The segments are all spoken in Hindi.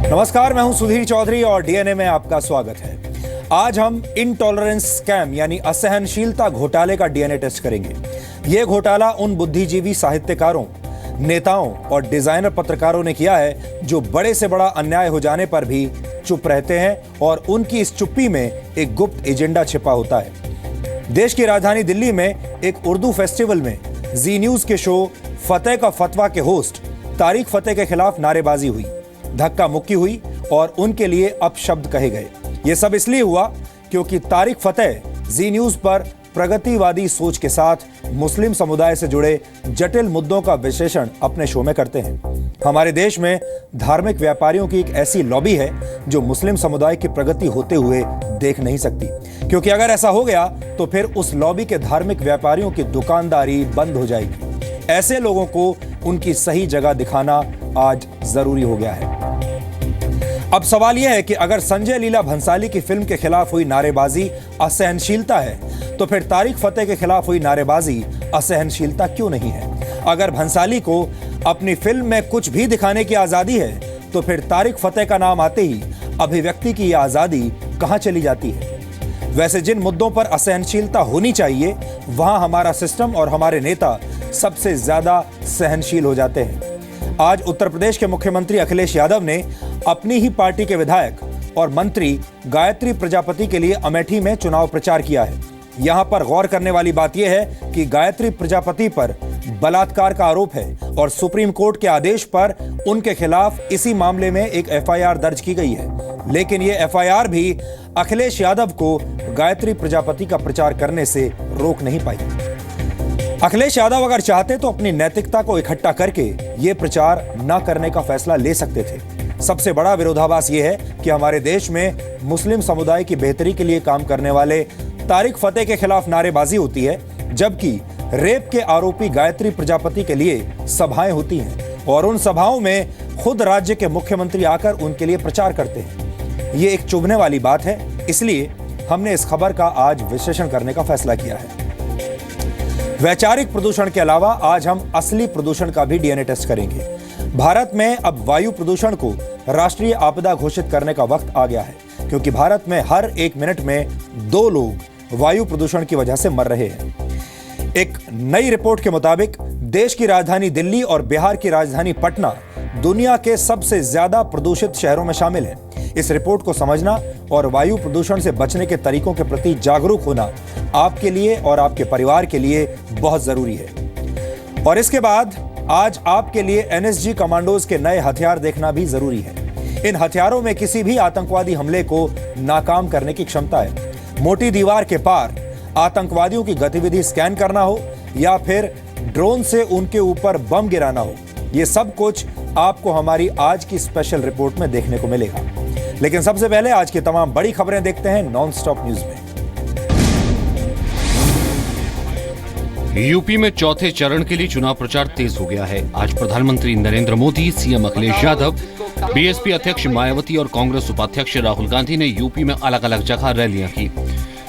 नमस्कार, मैं हूं सुधीर चौधरी और डीएनए में आपका स्वागत है। आज हम इनटॉलरेंस स्कैम यानी असहनशीलता घोटाले का डीएनए टेस्ट करेंगे। यह घोटाला उन बुद्धिजीवी साहित्यकारों, नेताओं और डिजाइनर पत्रकारों ने किया है जो बड़े से बड़ा अन्याय हो जाने पर भी चुप रहते हैं और उनकी इस चुप्पी में एक गुप्त एजेंडा छिपा होता है। देश की राजधानी दिल्ली में एक उर्दू फेस्टिवल में जी न्यूज के शो फतेह का फतवा के होस्ट तारिक फतेह के खिलाफ नारेबाजी हुई, धक्का मुक्की हुई और उनके लिए अपशब्द कहे गए। यह सब इसलिए हुआ क्योंकि तारिक फतेह जी न्यूज पर प्रगतिवादी सोच के साथ मुस्लिम समुदाय से जुड़े जटिल मुद्दों का विश्लेषण अपने शो में करते हैं। हमारे देश में धार्मिक व्यापारियों की एक ऐसी लॉबी है जो मुस्लिम समुदाय की प्रगति होते हुए देख नहीं सकती, क्योंकि अगर ऐसा हो गया तो फिर उस लॉबी के धार्मिक व्यापारियों की दुकानदारी बंद हो जाएगी। ऐसे लोगों को उनकी सही जगह दिखाना आज जरूरी हो गया है। अब सवाल यह है कि अगर संजय लीला भंसाली की फिल्म के खिलाफ हुई नारेबाजी असहनशीलता है, तो फिर तारिक फतेह के खिलाफ हुई नारेबाजी असहनशीलता क्यों नहीं है? अगर भंसाली को अपनी फिल्म में कुछ भी दिखाने की आजादी है, तो फिर तारिक फतेह का नाम आते ही अभिव्यक्ति की यह आजादी कहां चली जाती है? वैसे जिन मुद्दों पर असहनशीलता होनी चाहिए, वहां हमारा सिस्टम और हमारे नेता सबसे ज्यादा सहनशील हो जाते हैं। आज उत्तर प्रदेश के मुख्यमंत्री अखिलेश यादव ने अपनी ही पार्टी के विधायक और मंत्री गायत्री प्रजापति के लिए अमेठी में चुनाव प्रचार किया है। यहां पर गौर करने वाली बात यह है कि गायत्री प्रजापति पर बलात्कार का आरोप है और सुप्रीम कोर्ट के आदेश पर उनके खिलाफ इसी मामले में एक एफआईआर दर्ज की गई है। लेकिन यह एफआईआर भी अखिलेश यादव को गायत्री प्रजापति का प्रचार करने से रोक नहीं पाई। अखिलेश यादव अगर चाहते तो अपनी नैतिकता को इकट्ठा करके ये प्रचार न करने का फैसला ले सकते थे। सबसे बड़ा विरोधाभास ये है कि हमारे देश में मुस्लिम समुदाय की बेहतरी के लिए काम करने वाले तारिक फतेह के खिलाफ नारेबाजी होती है, जबकि रेप के आरोपी गायत्री प्रजापति के लिए सभाएं होती हैं और उन सभाओं में खुद राज्य के मुख्यमंत्री आकर उनके लिए प्रचार करते हैं। ये एक चुभने वाली बात है, इसलिए हमने इस खबर का आज विश्लेषण करने का फैसला किया है। वैचारिक प्रदूषण के अलावा आज हम असली प्रदूषण का भी डीएनए टेस्ट करेंगे। भारत में अब वायु प्रदूषण को राष्ट्रीय आपदा घोषित करने का वक्त आ गया है, क्योंकि भारत में हर 1 मिनट में 2 लोग वायु प्रदूषण की वजह से मर रहे हैं। एक नई रिपोर्ट के मुताबिक देश की राजधानी दिल्ली और बिहार की राजधानी पटना दुनिया के सबसे ज्यादा प्रदूषित शहरों में शामिल है। इस रिपोर्ट को समझना और वायु प्रदूषण से बचने के तरीकों के प्रति जागरूक होना आपके लिए और आपके परिवार के लिए बहुत जरूरी है। और इसके बाद आज आपके लिए एनएसजी कमांडोज के नए हथियार देखना भी जरूरी है। इन हथियारों में किसी भी आतंकवादी हमले को नाकाम करने की क्षमता है। मोटी दीवार के पार आतंकवादियों की गतिविधि स्कैन करना हो या फिर ड्रोन से उनके ऊपर बम गिराना हो, यह सब कुछ आपको हमारी आज की स्पेशल रिपोर्ट में देखने को मिलेगा। लेकिन सबसे पहले आज की तमाम बड़ी खबरें देखते हैं नॉन स्टॉप न्यूज में। यूपी में चौथे चरण के लिए चुनाव प्रचार तेज हो गया है। आज प्रधानमंत्री नरेंद्र मोदी, सीएम अखिलेश यादव, बीएसपी अध्यक्ष मायावती और कांग्रेस उपाध्यक्ष राहुल गांधी ने यूपी में अलग अलग जगह रैलियां की।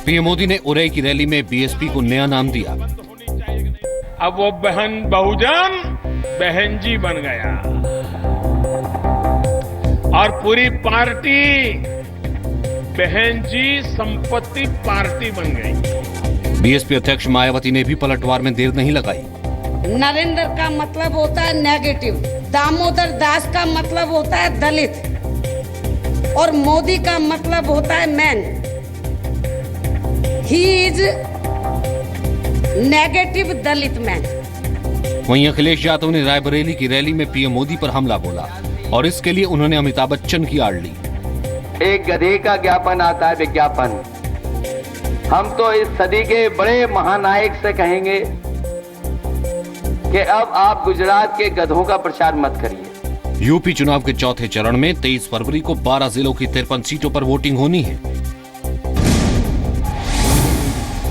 पीएम मोदी ने उरई की रैली में बीएसपी को नया नाम दिया। अब वो बहन बहुजन बहन जी बन गया और पूरी पार्टी बहन जी संपत्ति पार्टी बन गई। बीएसपी अध्यक्ष मायावती ने भी पलटवार में देर नहीं लगाई। नरेंद्र का मतलब होता है नेगेटिव, दामोदर दास का मतलब होता है दलित और मोदी का मतलब होता है man. He is negative Dalit man. वहीं अखिलेश यादव ने रायबरेली की रैली में पीएम मोदी पर हमला बोला और इसके लिए उन्होंने अमिताभ बच्चन की आड़ ली। एक गधे का ज्ञापन आता है विज्ञापन। हम तो इस सदी के बड़े महानायक से कहेंगे कि अब आप गुजरात के गधों का प्रचार मत करिए। यूपी चुनाव के चौथे चरण में 23 फरवरी को 12 जिलों की 53 सीटों पर वोटिंग होनी है।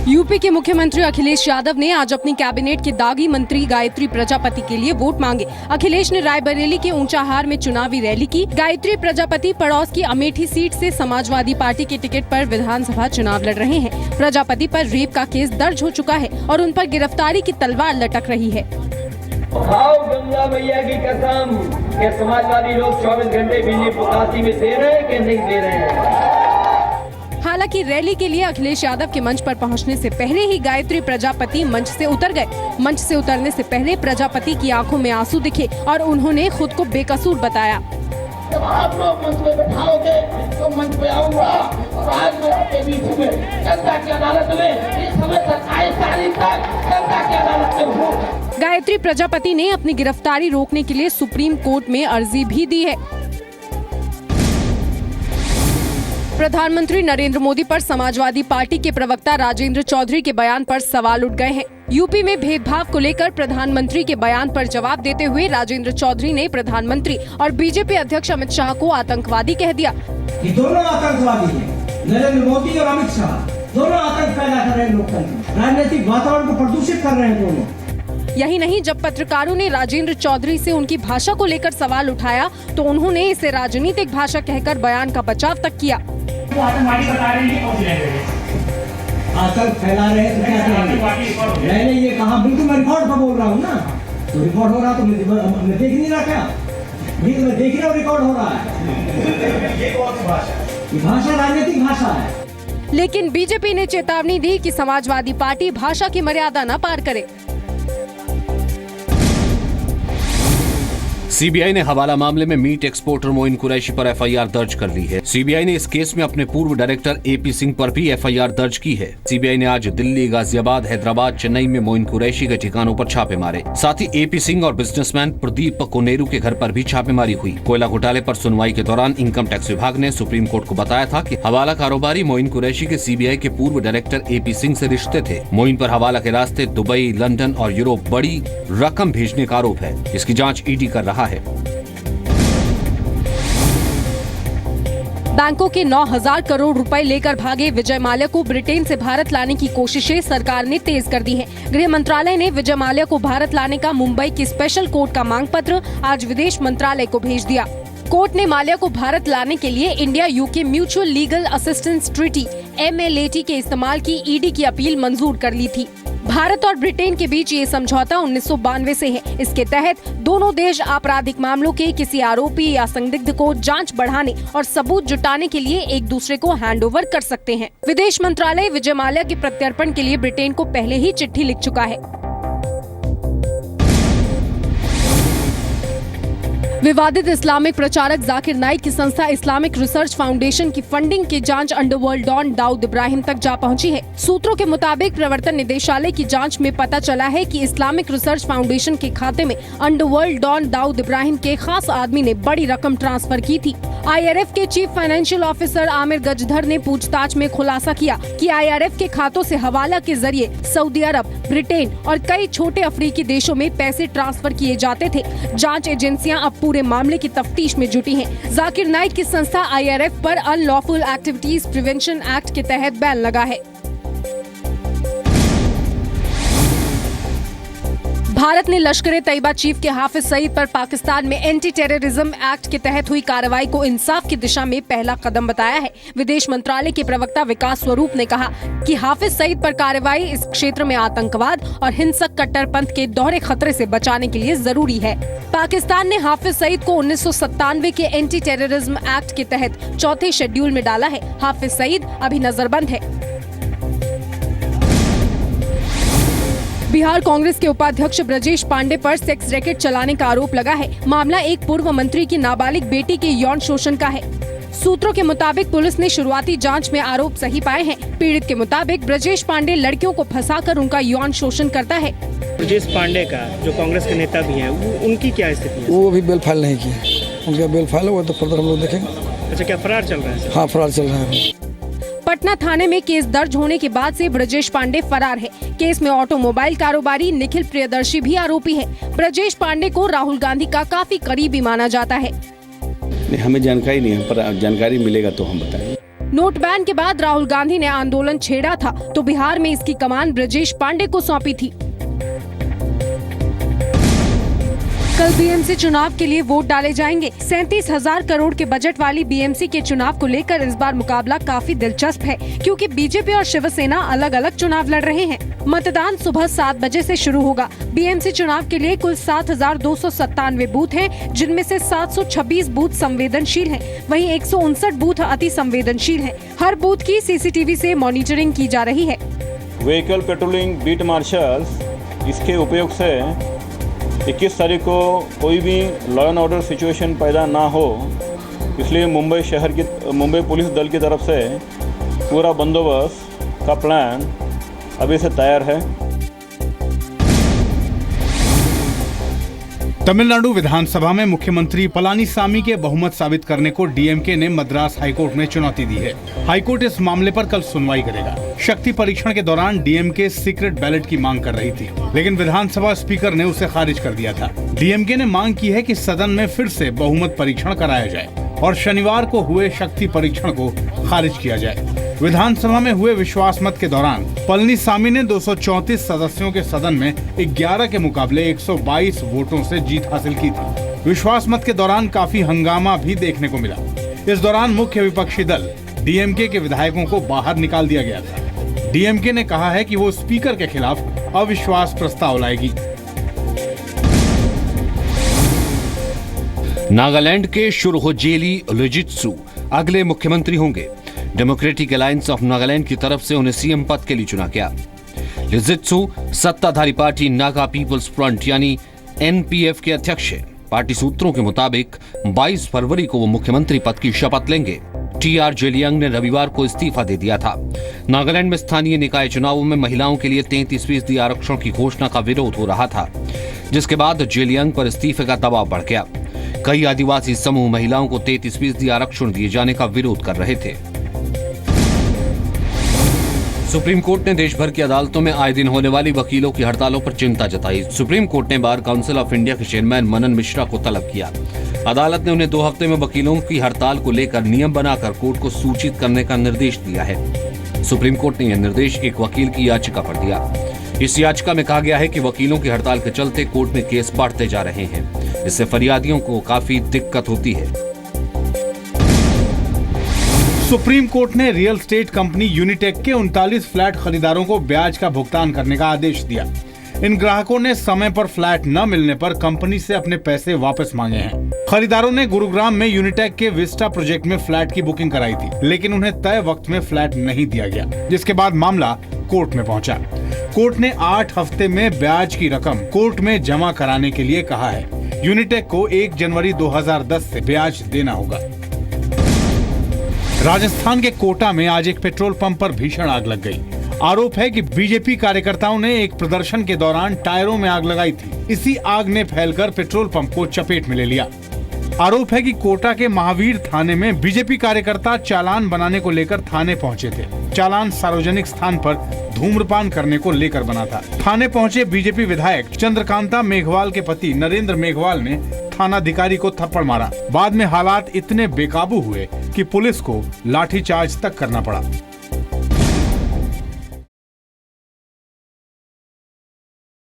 यूपी के मुख्यमंत्री अखिलेश यादव ने आज अपनी कैबिनेट के दागी मंत्री गायत्री प्रजापति के लिए वोट मांगे। अखिलेश ने रायबरेली के ऊंचाहार में चुनावी रैली की। गायत्री प्रजापति पड़ोस की अमेठी सीट से समाजवादी पार्टी के टिकट पर विधानसभा चुनाव लड़ रहे हैं। प्रजापति पर रेप का केस दर्ज हो चुका है और उन पर गिरफ्तारी की तलवार लटक रही है। खाओ गंगा मैया की कसम कि समाजवादी लोग 24 घंटे बिजली पुकासी में दे रहे हैं कि नहीं दे रहे हैं। हालांकि रैली के लिए अखिलेश यादव के मंच पर पहुंचने से पहले ही गायत्री प्रजापति मंच से उतर गए। मंच से उतरने से पहले प्रजापति की आंखों में आंसू दिखे और उन्होंने खुद को बेकसूर बताया। जब आप लोग मंच पे बैठाओगे तो मंच पे आऊंगा और आज मैं आपके बीच में जनता की अदालत में इस समय 27 तारीख तक जनता की अदालत में हूँ। गायत्री प्रजापति ने अपनी गिरफ्तारी रोकने के लिए सुप्रीम कोर्ट में अर्जी भी दी है। प्रधानमंत्री नरेंद्र मोदी पर समाजवादी पार्टी के प्रवक्ता राजेंद्र चौधरी के बयान पर सवाल उठ गए हैं। यूपी में भेदभाव को लेकर प्रधानमंत्री के बयान पर जवाब देते हुए राजेंद्र चौधरी ने प्रधानमंत्री और बीजेपी अध्यक्ष अमित शाह को आतंकवादी कह दिया। ये दोनों आतंकवादी हैं, नरेंद्र मोदी और अमित शाह दोनों आतंक पैदा कर रहे हैं, लोकतंत्र राजनीतिक वातावरण को प्रदूषित कर रहे हैं दोनों। यही नहीं, जब पत्रकारों ने राजेंद्र चौधरी से उनकी भाषा को लेकर सवाल उठाया तो उन्होंने इसे राजनीतिक भाषा कहकर बयान का बचाव तक किया। आतंकवादी बता रहे हैं, आतंक फैला रहे हैं तो क्या करेंगे? मैंने ये कहा, बिल्कुल मैं रिकॉर्ड पर बोल रहा हूँ ना, तो रिकॉर्ड हो रहा तो मैं देख नहीं रहा क्या? मैं देख रहा हूँ रिकॉर्ड हो रहा है। ये भाषा राजनीतिक भाषा है। लेकिन बीजेपी ने चेतावनी दी कि समाजवादी पार्टी भाषा की मर्यादा न पार करे। सीबीआई ने हवाला मामले में मीट एक्सपोर्टर मोइन कुरैशी पर एफआईआर दर्ज कर ली है। सीबीआई ने इस केस में अपने पूर्व डायरेक्टर एपी सिंह पर भी एफआईआर दर्ज की है। सीबीआई ने आज दिल्ली, गाजियाबाद, हैदराबाद, चेन्नई में मोइन कुरैशी के ठिकानों पर छापे मारे। साथ ही एपी सिंह और बिजनेसमैन प्रदीप कोनेरू के घर पर भी छापेमारी हुई। कोयला घोटाले पर सुनवाई के दौरान इनकम टैक्स विभाग ने सुप्रीम कोर्ट को बताया था कि हवाला कारोबारी मोइन कुरैशी के सीबीआई के पूर्व डायरेक्टर एपी सिंह से रिश्ते थे। मोइन पर हवाला के रास्ते दुबई, लंदन और यूरोप बड़ी रकम भेजने का आरोप है। इसकी जाँच ईडी कर रहा है। बैंकों के 9,000 करोड़ रुपए लेकर भागे विजय माल्या को ब्रिटेन से भारत लाने की कोशिशें सरकार ने तेज कर दी हैं। गृह मंत्रालय ने विजय माल्या को भारत लाने का मुंबई की स्पेशल कोर्ट का मांग पत्र आज विदेश मंत्रालय को भेज दिया। कोर्ट ने माल्या को भारत लाने के लिए India UK mutual legal assistance treaty MLAT के इस्तेमाल की ईडी की अपील मंजूर कर ली थी। भारत और ब्रिटेन के बीच ये समझौता 1992 से है। इसके तहत दोनों देश आपराधिक मामलों के किसी आरोपी या संदिग्ध को जांच बढ़ाने और सबूत जुटाने के लिए एक दूसरे को हैंडओवर कर सकते हैं। विदेश मंत्रालय विजय माल्या के प्रत्यर्पण के लिए ब्रिटेन को पहले ही चिट्ठी लिख चुका है। विवादित इस्लामिक प्रचारक जाकिर नाइक की संस्था इस्लामिक रिसर्च फाउंडेशन की फंडिंग की जांच अंडरवर्ल्ड डॉन दाऊद इब्राहिम तक जा पहुंची है। सूत्रों के मुताबिक प्रवर्तन निदेशालय की जांच में पता चला है कि इस्लामिक रिसर्च फाउंडेशन के खाते में अंडरवर्ल्ड डॉन दाऊद इब्राहिम के खास आदमी ने बड़ी रकम ट्रांसफर की थी। IRF के चीफ फाइनेंशियल ऑफिसर आमिर गजधर ने पूछताछ में खुलासा किया कि IRF के खातों से हवाला के जरिए सऊदी अरब, ब्रिटेन और कई छोटे अफ्रीकी देशों में पैसे ट्रांसफर किए जाते थे। जांच एजेंसियां अब पूरे मामले की तफ्तीश में जुटी हैं। जाकिर नाइक की संस्था IRF पर अनलॉफुल एक्टिविटीज प्रिवेंशन एक्ट के तहत बैन लगा है। भारत ने लश्कर तैयबा चीफ के हाफिज सईद पर पाकिस्तान में एंटी टेररिज्म एक्ट के तहत हुई कार्रवाई को इंसाफ की दिशा में पहला कदम बताया है। विदेश मंत्रालय के प्रवक्ता विकास स्वरूप ने कहा कि हाफिज सईद पर कार्रवाई इस क्षेत्र में आतंकवाद और हिंसक कट्टरपंथ के दोहरे खतरे से बचाने के लिए जरूरी है। पाकिस्तान ने हाफिज सईद को 1997 के एंटी टेररिज्म एक्ट के तहत चौथे शेड्यूल में डाला है। हाफिज सईद अभी नजरबंद है। बिहार कांग्रेस के उपाध्यक्ष ब्रजेश पांडे पर सेक्स रैकेट चलाने का आरोप लगा है। मामला एक पूर्व मंत्री की नाबालिग बेटी के यौन शोषण का है। सूत्रों के मुताबिक पुलिस ने शुरुआती जांच में आरोप सही पाए हैं। पीड़ित के मुताबिक ब्रजेश पांडे लड़कियों को फंसाकर उनका यौन शोषण करता है। ब्रजेश पांडे का जो कांग्रेस के नेता भी हैं, उनकी क्या स्थिति है? वो अभी बेल फाइल नहीं किया। उनका बेल फाइल हुआ तो फर्दर हम लोग देखेंगे। अच्छा, क्या फरार चल रहा है? हाँ, फरार चल रहा है। पटना थाने में केस दर्ज होने के बाद से ब्रजेश पांडे फरार है। केस में ऑटोमोबाइल कारोबारी निखिल प्रियदर्शी भी आरोपी है। ब्रजेश पांडे को राहुल गांधी का काफी करीबी माना जाता है। नहीं, हमें जानकारी नहीं है, पर जानकारी मिलेगा तो हम बताएंगे। नोट बैन के बाद राहुल गांधी ने आंदोलन छेड़ा था तो बिहार में इसकी कमान ब्रजेश पांडे को सौंपी थी। कल बीएमसी चुनाव के लिए वोट डाले जाएंगे। 37,000 करोड़ के बजट वाली बीएमसी के चुनाव को लेकर इस बार मुकाबला काफी दिलचस्प है, क्योंकि बीजेपी और शिवसेना अलग अलग चुनाव लड़ रहे हैं। मतदान सुबह 7 बजे से शुरू होगा। बीएमसी चुनाव के लिए कुल 7,297 बूथ हैं, जिनमें से 726 बूथ संवेदनशील हैं, वहीं 159 बूथ अति संवेदनशील हैं। हर बूथ की सीसीटीवी से मॉनिटरिंग की जा रही है। व्हीकल पेट्रोलिंग बीट मार्शल्स इसके उपयोग से 21 तारीख को कोई भी लॉ एंड ऑर्डर सिचुएशन पैदा ना हो, इसलिए मुंबई पुलिस दल की तरफ से पूरा बंदोबस्त का प्लान अभी से तैयार है। तमिलनाडु विधानसभा में मुख्यमंत्री पलानीसामी के बहुमत साबित करने को डीएमके ने मद्रास हाईकोर्ट में चुनौती दी है। हाईकोर्ट इस मामले पर कल सुनवाई करेगा। शक्ति परीक्षण के दौरान डीएमके सीक्रेट बैलेट की मांग कर रही थी, लेकिन विधानसभा स्पीकर ने उसे खारिज कर दिया था। डीएमके ने मांग की है कि सदन में फिर से बहुमत परीक्षण कराया जाए और शनिवार को हुए शक्ति परीक्षण को खारिज किया जाए। विधानसभा में हुए विश्वास मत के दौरान पलानीसामी ने 234 सदस्यों के सदन में 11 के मुकाबले 122 वोटों से जीत हासिल की थी। विश्वास मत के दौरान काफी हंगामा भी देखने को मिला। इस दौरान मुख्य विपक्षी दल डीएमके के विधायकों को बाहर निकाल दिया गया था। डीएमके ने कहा है कि वो स्पीकर के खिलाफ अविश्वास प्रस्ताव लाएगी। नागालैंड के शुरहोजेली लिजित्सु अगले मुख्यमंत्री होंगे। डेमोक्रेटिक अलायंस ऑफ नागालैंड की तरफ से उन्हें सीएम पद के लिए चुना गया। लिजित्सु सत्ताधारी पार्टी नागा पीपल्स फ्रंट यानी एनपीएफ के अध्यक्ष हैं। पार्टी सूत्रों के मुताबिक 22 फरवरी को वो मुख्यमंत्री पद की शपथ लेंगे। टीआर जेलियांग ने रविवार को इस्तीफा दे दिया था। नागालैंड में स्थानीय निकाय चुनावों में महिलाओं के लिए 33% आरक्षण की घोषणा का विरोध हो रहा था, जिसके बाद जेलियांग पर इस्तीफे का दबाव बढ़ गया। कई आदिवासी समूह महिलाओं को 33% आरक्षण दिए जाने का विरोध कर रहे थे। सुप्रीम कोर्ट ने देश भर की अदालतों में आए दिन होने वाली वकीलों की हड़तालों पर चिंता जताई। सुप्रीम कोर्ट ने बार काउंसिल ऑफ इंडिया के चेयरमैन मनन मिश्रा को तलब किया। अदालत ने उन्हें 2 हफ्ते में वकीलों की हड़ताल को लेकर नियम बनाकर कोर्ट को सूचित करने का निर्देश दिया है। सुप्रीम कोर्ट ने यह निर्देश एक वकील की याचिका पर दिया। इस याचिका में कहा गया है कि वकीलों की हड़ताल के चलते कोर्ट में केस बढ़ते जा रहे हैं। इससे फरियादियों को काफी दिक्कत होती है। सुप्रीम कोर्ट ने रियल एस्टेट कंपनी यूनिटेक के 39 फ्लैट खरीदारों को ब्याज का भुगतान करने का आदेश दिया। इन ग्राहकों ने समय पर फ्लैट न मिलने पर कंपनी से अपने पैसे वापस मांगे हैं। खरीदारों ने गुरुग्राम में यूनिटेक के विस्टा प्रोजेक्ट में फ्लैट की बुकिंग कराई थी, लेकिन उन्हें तय वक्त में फ्लैट नहीं दिया गया, जिसके बाद मामला कोर्ट में पहुंचा। कोर्ट ने 8 हफ्ते में ब्याज की रकम कोर्ट में जमा कराने के लिए कहा है। यूनिटेक को 1 जनवरी 2010 से ब्याज देना होगा। राजस्थान के कोटा में आज एक पेट्रोल पंप पर भीषण आग लग गई। आरोप है कि बीजेपी कार्यकर्ताओं ने एक प्रदर्शन के दौरान टायरों में आग लगाई थी। इसी आग ने फैलकर पेट्रोल पंप को चपेट में ले लिया। आरोप है कि कोटा के महावीर थाने में बीजेपी कार्यकर्ता चालान बनाने को लेकर थाने पहुंचे थे। चालान सार्वजनिक स्थान पर धूम्रपान करने को लेकर बना था। थाने पहुंचे बीजेपी विधायक चंद्रकांता मेघवाल के पति नरेंद्र मेघवाल ने थानाधिकारी को थप्पड़ मारा। बाद में हालात इतने बेकाबू हुए कि पुलिस को लाठीचार्ज तक करना पड़ा।